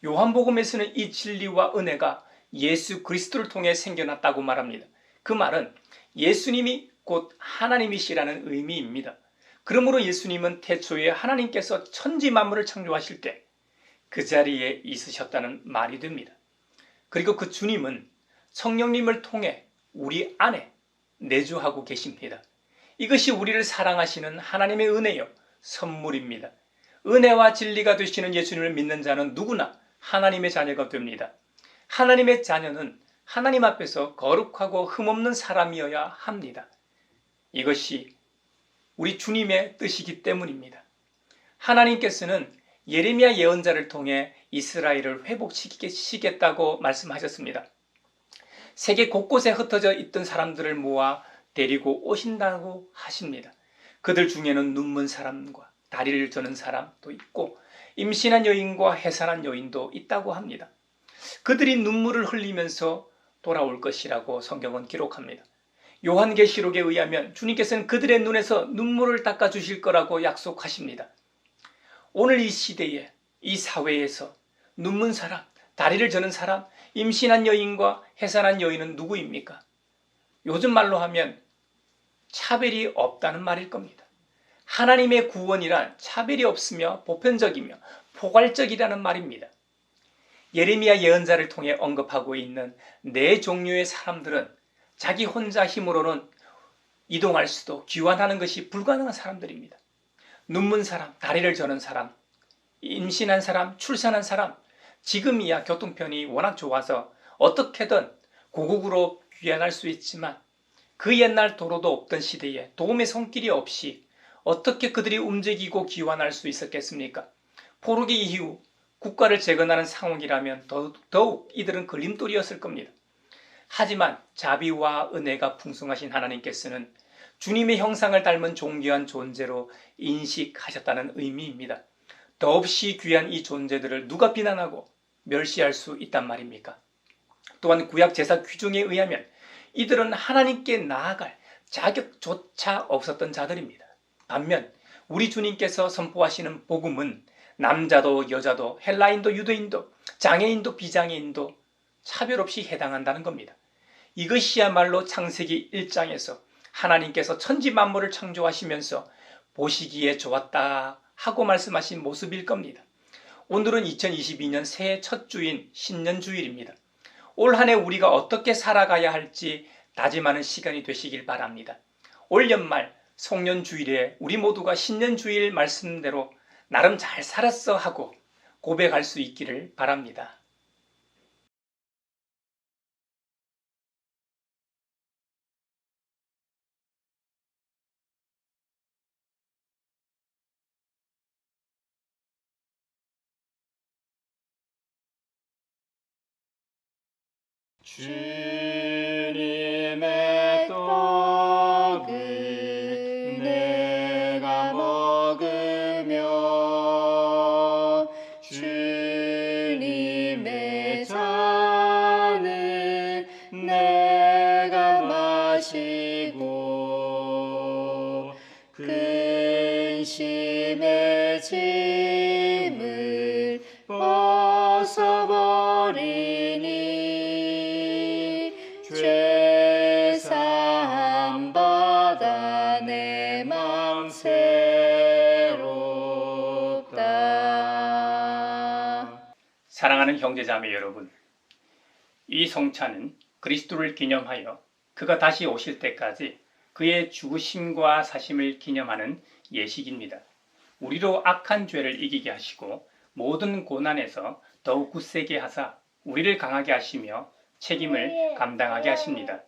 요한복음에서는 이 진리와 은혜가 예수 그리스도를 통해 생겨났다고 말합니다. 그 말은 예수님이 곧 하나님이시라는 의미입니다. 그러므로 예수님은 태초에 하나님께서 천지 만물을 창조하실 때 그 자리에 있으셨다는 말이 됩니다. 그리고 그 주님은 성령님을 통해 우리 안에 내주하고 계십니다. 이것이 우리를 사랑하시는 하나님의 은혜요 선물입니다. 은혜와 진리가 되시는 예수님을 믿는 자는 누구나 하나님의 자녀가 됩니다. 하나님의 자녀는 하나님 앞에서 거룩하고 흠없는 사람이어야 합니다. 이것이 우리 주님의 뜻이기 때문입니다. 하나님께서는 예레미야 예언자를 통해 이스라엘을 회복시키겠다고 말씀하셨습니다. 세계 곳곳에 흩어져 있던 사람들을 모아 데리고 오신다고 하십니다. 그들 중에는 눈먼 사람과 다리를 저는 사람도 있고 임신한 여인과 해산한 여인도 있다고 합니다. 그들이 눈물을 흘리면서 돌아올 것이라고 성경은 기록합니다. 요한계시록에 의하면 주님께서는 그들의 눈에서 눈물을 닦아주실 거라고 약속하십니다. 오늘 이 시대에 이 사회에서 눈먼 사람, 다리를 저는 사람, 임신한 여인과 해산한 여인은 누구입니까? 요즘 말로 하면 차별이 없다는 말일 겁니다. 하나님의 구원이란 차별이 없으며 보편적이며 포괄적이라는 말입니다. 예레미야 예언자를 통해 언급하고 있는 네 종류의 사람들은 자기 혼자 힘으로는 이동할 수도 귀환하는 것이 불가능한 사람들입니다. 눈먼 사람, 다리를 저는 사람, 임신한 사람, 출산한 사람, 지금이야 교통편이 워낙 좋아서 어떻게든 고국으로 귀환할 수 있지만 그 옛날 도로도 없던 시대에 도움의 손길이 없이 어떻게 그들이 움직이고 귀환할 수 있었겠습니까? 포로기 이후 국가를 재건하는 상황이라면 더욱 이들은 걸림돌이었을 겁니다. 하지만 자비와 은혜가 풍성하신 하나님께서는 주님의 형상을 닮은 존귀한 존재로 인식하셨다는 의미입니다. 더없이 귀한 이 존재들을 누가 비난하고 멸시할 수 있단 말입니까? 또한 구약 제사 규정에 의하면 이들은 하나님께 나아갈 자격조차 없었던 자들입니다. 반면 우리 주님께서 선포하시는 복음은 남자도 여자도 헬라인도 유대인도 장애인도 비장애인도 차별 없이 해당한다는 겁니다. 이것이야말로 창세기 1장에서 하나님께서 천지 만물을 창조하시면서 보시기에 좋았다 하고 말씀하신 모습일 겁니다. 오늘은 2022년 새해 첫 주인 신년주일입니다. 올 한 해 우리가 어떻게 살아가야 할지 다짐하는 시간이 되시길 바랍니다. 올 연말 송년주일에 우리 모두가 신년주일 말씀대로 나름 잘 살았어 하고 고백할 수 있기를 바랍니다. 주님의 떡을 내가 먹으며 주님의 잔을 내가 마시고 근심의 짐을 벗어버리니 죄사함 받아 내 맘 새롭다. 사랑하는 형제자매 여러분, 이 성찬은 그리스도를 기념하여 그가 다시 오실 때까지 그의 죽으심과 사심을 기념하는 예식입니다. 우리로 악한 죄를 이기게 하시고 모든 고난에서 더욱 굳세게 하사 우리를 강하게 하시며 책임을 감당하게 하십니다.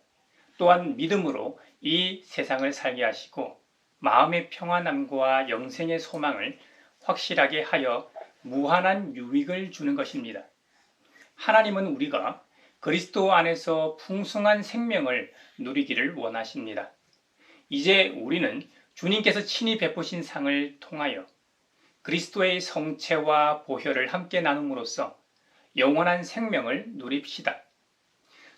또한 믿음으로 이 세상을 살게 하시고 마음의 평안함과 영생의 소망을 확실하게 하여 무한한 유익을 주는 것입니다. 하나님은 우리가 그리스도 안에서 풍성한 생명을 누리기를 원하십니다. 이제 우리는 주님께서 친히 베푸신 상을 통하여 그리스도의 성체와 보혈을 함께 나눔으로써 영원한 생명을 누립시다.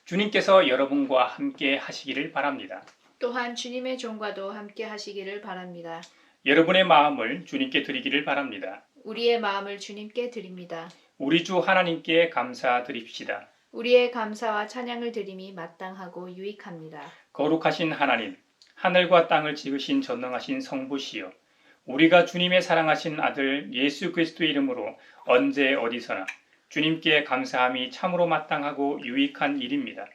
주님께서 여러분과 함께 하시기를 바랍니다. 또한 주님의 종과도 함께 하시기를 바랍니다. 여러분의 마음을 주님께 드리기를 바랍니다. 우리의 마음을 주님께 드립니다. 우리 주 하나님께 감사드립시다. 우리의 감사와 찬양을 드림이 마땅하고 유익합니다. 거룩하신 하나님, 하늘과 땅을 지으신 전능하신 성부시여, 우리가 주님의 사랑하신 아들 예수 그리스도의 이름으로 언제 어디서나 주님께 감사함이 참으로 마땅하고 유익한 일입니다.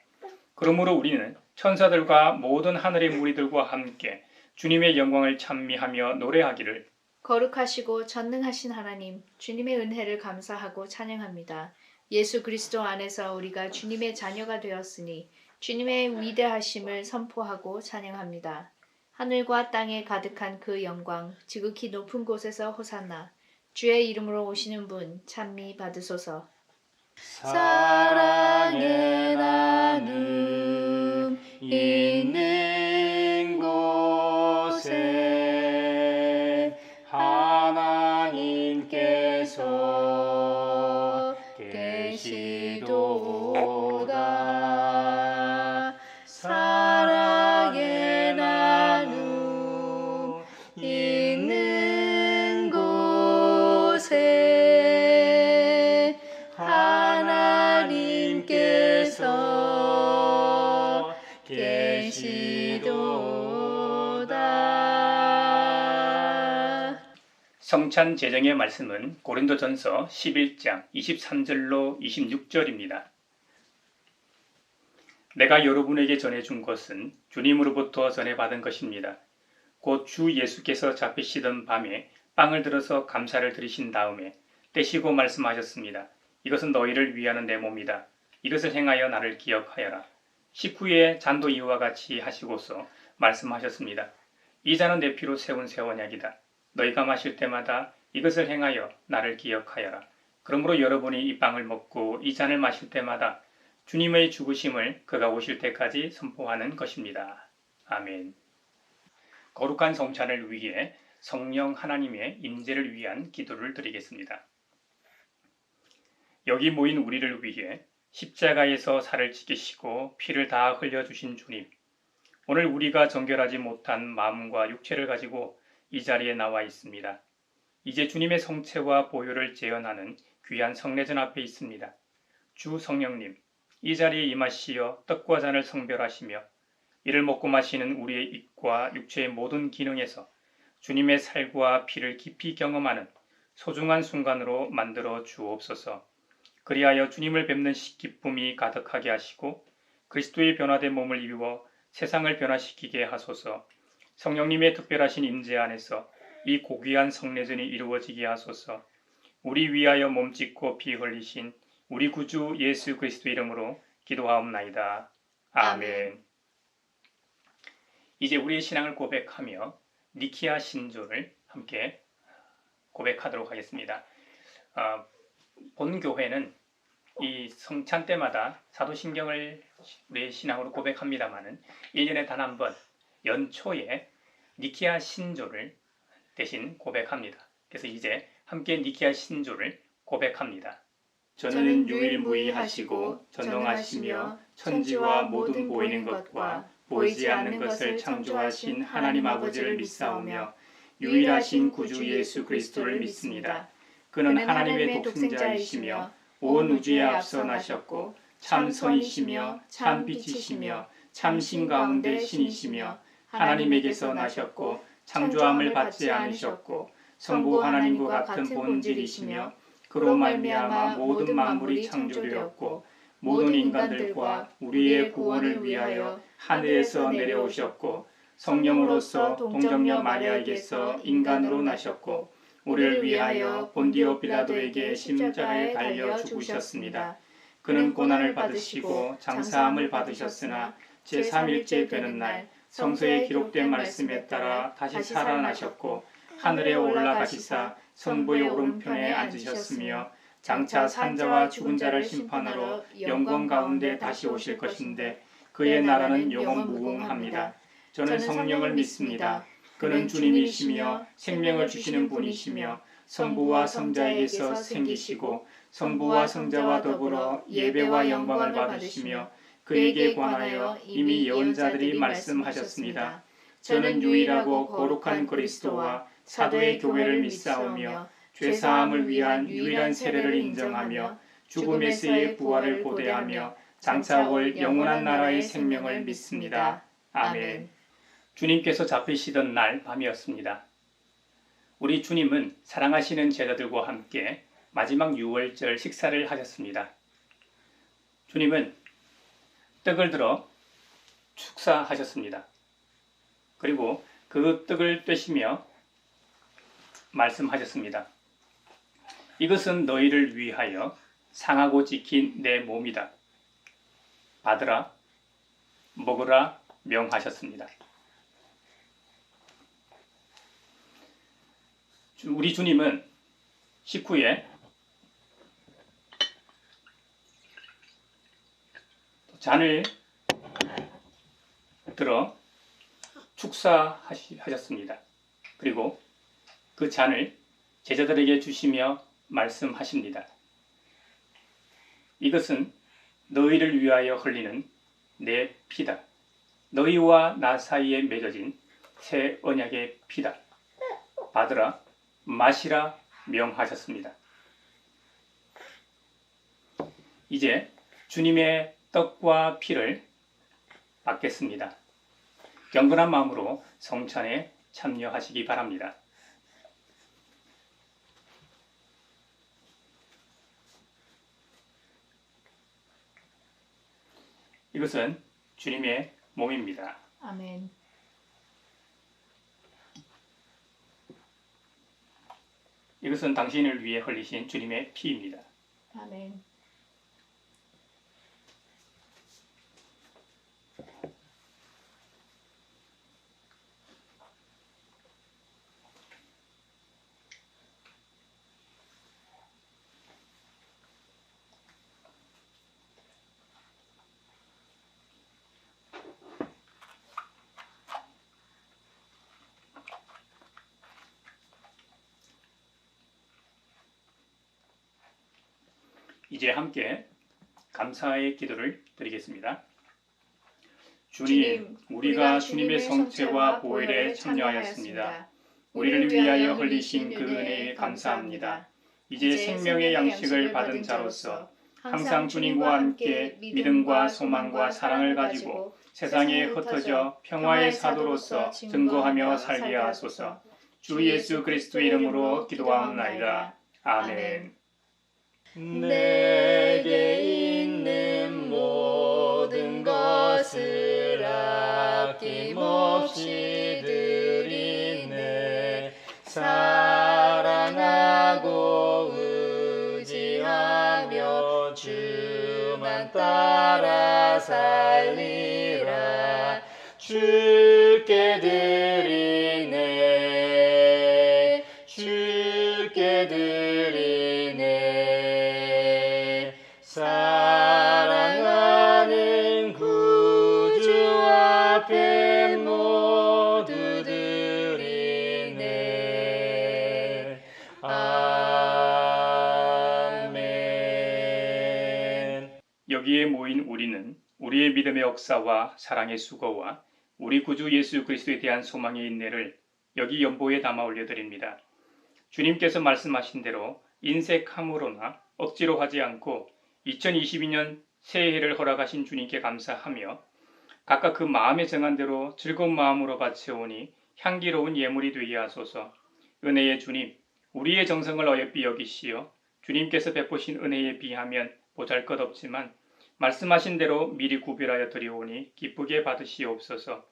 그러므로 우리는 천사들과 모든 하늘의 무리들과 함께 주님의 영광을 찬미하며 노래하기를 거룩하시고 전능하신 하나님, 주님의 은혜를 감사하고 찬양합니다. 예수 그리스도 안에서 우리가 주님의 자녀가 되었으니 주님의 위대하심을 선포하고 찬양합니다. 하늘과 땅에 가득한 그 영광, 지극히 높은 곳에서 호산나, 주의 이름으로 오시는 분 찬미 받으소서. 사랑의 나눔 있는 곳에 하나님께서 계시도다. 사랑의 나눔 있는 곳에 하나님께서 계시도다. 성찬 제정의 말씀은 고린도전서 11장 23절로 26절입니다. 내가 여러분에게 전해준 것은 주님으로부터 전해받은 것입니다. 곧 주 예수께서 잡히시던 밤에 빵을 들어서 감사를 드리신 다음에 떼시고 말씀하셨습니다. 이것은 너희를 위하는 내 몸이다. 이것을 행하여 나를 기억하여라. 식후에 잔도 이와 같이 하시고서 말씀하셨습니다. 이 잔은 내 피로 세운 새 언약이다. 너희가 마실 때마다 이것을 행하여 나를 기억하여라. 그러므로 여러분이 이 빵을 먹고 이 잔을 마실 때마다 주님의 죽으심을 그가 오실 때까지 선포하는 것입니다. 아멘. 거룩한 성찬을 위해 성령 하나님의 임재를 위한 기도를 드리겠습니다. 여기 모인 우리를 위해 십자가에서 살을 지키시고 피를 다 흘려주신 주님, 오늘 우리가 정결하지 못한 마음과 육체를 가지고 이 자리에 나와 있습니다. 이제 주님의 성체와 보혈을 재현하는 귀한 성례전 앞에 있습니다. 주 성령님, 이 자리에 임하시어 떡과 잔을 성별하시며 이를 먹고 마시는 우리의 입과 육체의 모든 기능에서 주님의 살과 피를 깊이 경험하는 소중한 순간으로 만들어 주옵소서. 그리하여 주님을 뵙는 기쁨이 가득하게 하시고 그리스도의 변화된 몸을 입어 세상을 변화시키게 하소서. 성령님의 특별하신 임재 안에서 이 고귀한 성례전이 이루어지게 하소서. 우리 위하여 몸짓고 피 흘리신 우리 구주 예수 그리스도 이름으로 기도하옵나이다. 아멘. 이제 우리의 신앙을 고백하며 니키아 신조를 함께 고백하도록 하겠습니다. 본 교회는 이 성찬 때마다 사도신경을 우리의 신앙으로 고백합니다마는 1년에 단 한 번 연초에 니케아 신조를 대신 고백합니다. 그래서 이제 함께 니케아 신조를 고백합니다. 저는 유일무이하시고 전능하시며 천지와 모든 보이는 것과 보이지 않는 것을 창조하신 하나님 아버지를 믿사오며 유일하신 구주 예수 그리스도를 믿습니다. 그는 하나님의 독생자이시며 온 우주에 앞서 나셨고 참 선이시며 참 빛이시며 참 신 가운데 신이시며 하나님에게서 나셨고 창조함을 받지 않으셨고 성부 하나님과 같은 본질이시며 그로 말미암아 모든 만물이 창조되었고 모든 인간들과 우리의 구원을 위하여 하늘에서 내려오셨고 성령으로서 동정녀 마리아에게서 인간으로 나셨고 우리를 위하여 본디오 빌라도에게 십자가에 달려 죽으셨습니다. 그는 고난을 받으시고 장사함을 받으셨으나 제3일째 되는 날 성서에 기록된 말씀에 따라 다시 살아나셨고 하늘에 올라가시사 성부의 오른편에 앉으셨으며 장차 산자와 죽은 자를 심판하러 영광 가운데 다시 오실 것인데 그의 나라는 영원 무궁합니다. 저는 성령을 믿습니다. 그는 주님이시며 생명을 주시는 분이시며 성부와 성자에게서 생기시고 성부와 성자와 더불어 예배와 영광을 받으시며 그에게 관하여 이미 예언자들이 말씀하셨습니다. 저는 유일하고 거룩한 그리스도와 사도의 교회를 믿사오며 죄사함을 위한 유일한 세례를 인정하며 죽음에서의 부활을 고대하며 장차 올 영원한 나라의 생명을 믿습니다. 아멘. 주님께서 잡히시던 날 밤이었습니다. 우리 주님은 사랑하시는 제자들과 함께 마지막 유월절 식사를 하셨습니다. 주님은 떡을 들어 축사하셨습니다. 그리고 그 떡을 떼시며 말씀하셨습니다. 이것은 너희를 위하여 상하고 지킨 내 몸이다. 받으라, 먹으라 명하셨습니다. 우리 주님은 식후에 잔을 들어 축사하셨습니다. 그리고 그 잔을 제자들에게 주시며 말씀하십니다. 이것은 너희를 위하여 흘리는 내 피다. 너희와 나 사이에 맺어진 새 언약의 피다. 받으라, 마시라 명하셨습니다. 이제 주님의 떡과 피를 받겠습니다. 경건한 마음으로 성찬에 참여하시기 바랍니다. 이것은 주님의 몸입니다. 아멘. 이것은 당신을 위해 흘리신 주님의 피입니다. 아멘. 이제 함께 감사의 기도를 드리겠습니다. 주님, 우리가 주님의 성체와 보혈에 참여하였습니다. 우리를 위하여 흘리신 그 은혜에 감사합니다. 이제 생명의 양식을 받은 자로서 항상 주님과 함께 믿음과 소망과 사랑을 가지고 세상에 흩어져 평화의 사도로서 증거하며 살게 하소서. 주 예수 그리스도의 이름으로 기도하옵나이다. 아멘. 내게 있는 모든 것을 아낌없이 드리네. 사랑하고 의지하며 주만 따라 살리라. 주께 드리네. 주께 드리네. 여기에 모인 우리는 우리의 믿음의 역사와 사랑의 수고와 우리 구주 예수 그리스도에 대한 소망의 인내를 여기 연보에 담아 올려드립니다. 주님께서 말씀하신 대로 인색함으로나 억지로 하지 않고 2022년 새해를 허락하신 주님께 감사하며 각각 그 마음에 정한 대로 즐거운 마음으로 바쳐오니 향기로운 예물이 되게 하소서. 은혜의 주님, 우리의 정성을 어여삐 여기시어 주님께서 베푸신 은혜에 비하면 보잘것없지만 말씀하신 대로 미리 구별하여 드리오니 기쁘게 받으시옵소서.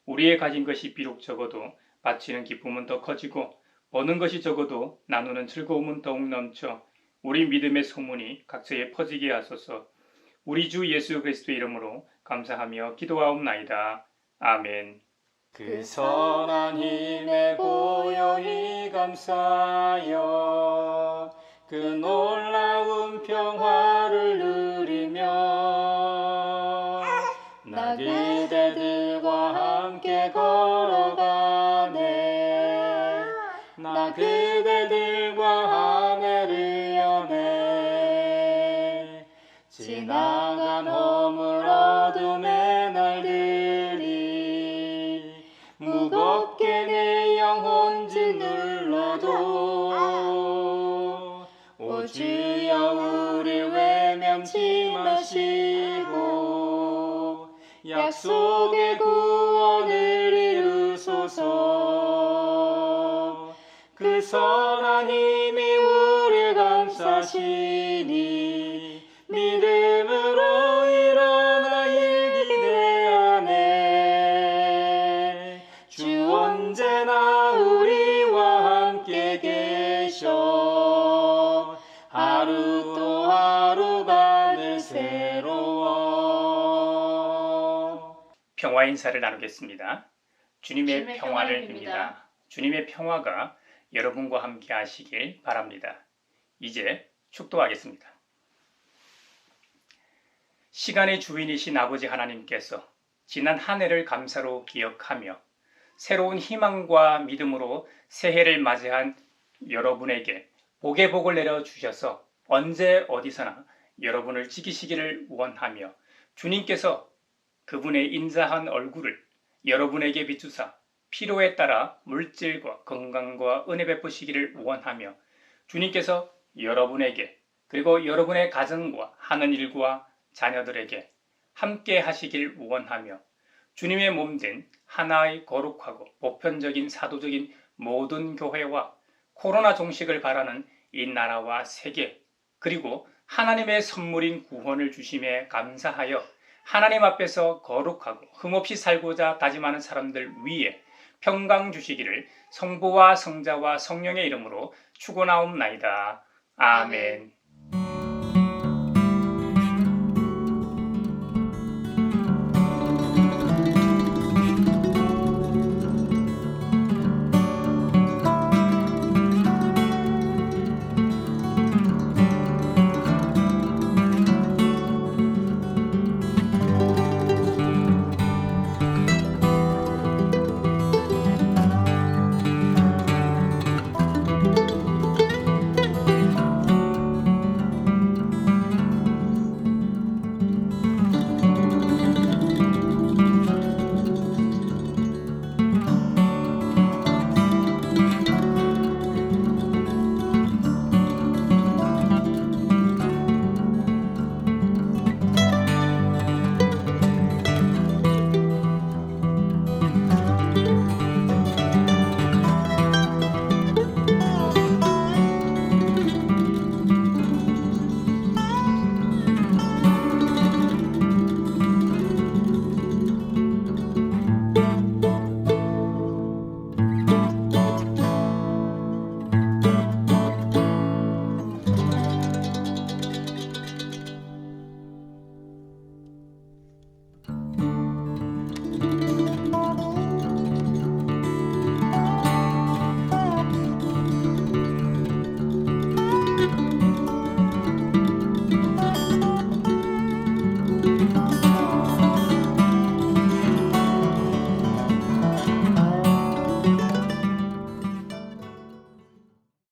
우리의 가진 것이 비록 적어도 바치는 기쁨은 더 커지고 버는 것이 적어도 나누는 즐거움은 더욱 넘쳐 우리 믿음의 소문이 각처에 퍼지게 하소서. 우리 주 예수 그리스도의 이름으로 감사하며 기도하옵나이다. 아멘. 그 선한 힘에 고요히 감사하여 그 놀라운 평화를 누리며 나 그대들과 함께 걸어가네. 나 그대들과 한 해를 여네. 지나간 허물 어둠의 날들이 무겁게 내 영혼 짓눌러도 오 주여 우릴 외면치 마시고 약속의 구원을 이루소서. 그 선한 힘이 우릴 감싸시니 믿음으로 일어나 일 기대하네. 주 언제나 우리와 함께 계셔 하루 또 하루가 늘 새로워. 평화 인사를 나누겠습니다. 주님의 주님의 평화를 평화를 빕니다. 주님의 평화가 여러분과 함께 하시길 바랍니다. 이제 축도하겠습니다. 시간의 주인이신 아버지 하나님께서 지난 한 해를 감사로 기억하며 새로운 희망과 믿음으로 새해를 맞이한 여러분에게 복의 복을 내려주셔서 언제 어디서나 여러분을 지키시기를 원하며 주님께서 그분의 인자한 얼굴을 여러분에게 비추사 필요에 따라 물질과 건강과 은혜 베푸시기를 원하며 주님께서 여러분에게 그리고 여러분의 가정과 하는 일과 자녀들에게 함께 하시길 원하며 주님의 몸된 하나의 거룩하고 보편적인 사도적인 모든 교회와 코로나 종식을 바라는 이 나라와 세계 그리고 하나님의 선물인 구원을 주심에 감사하여 하나님 앞에서 거룩하고 흠없이 살고자 다짐하는 사람들 위에 평강 주시기를 성부와 성자와 성령의 이름으로 축원하옵나이다. 아멘.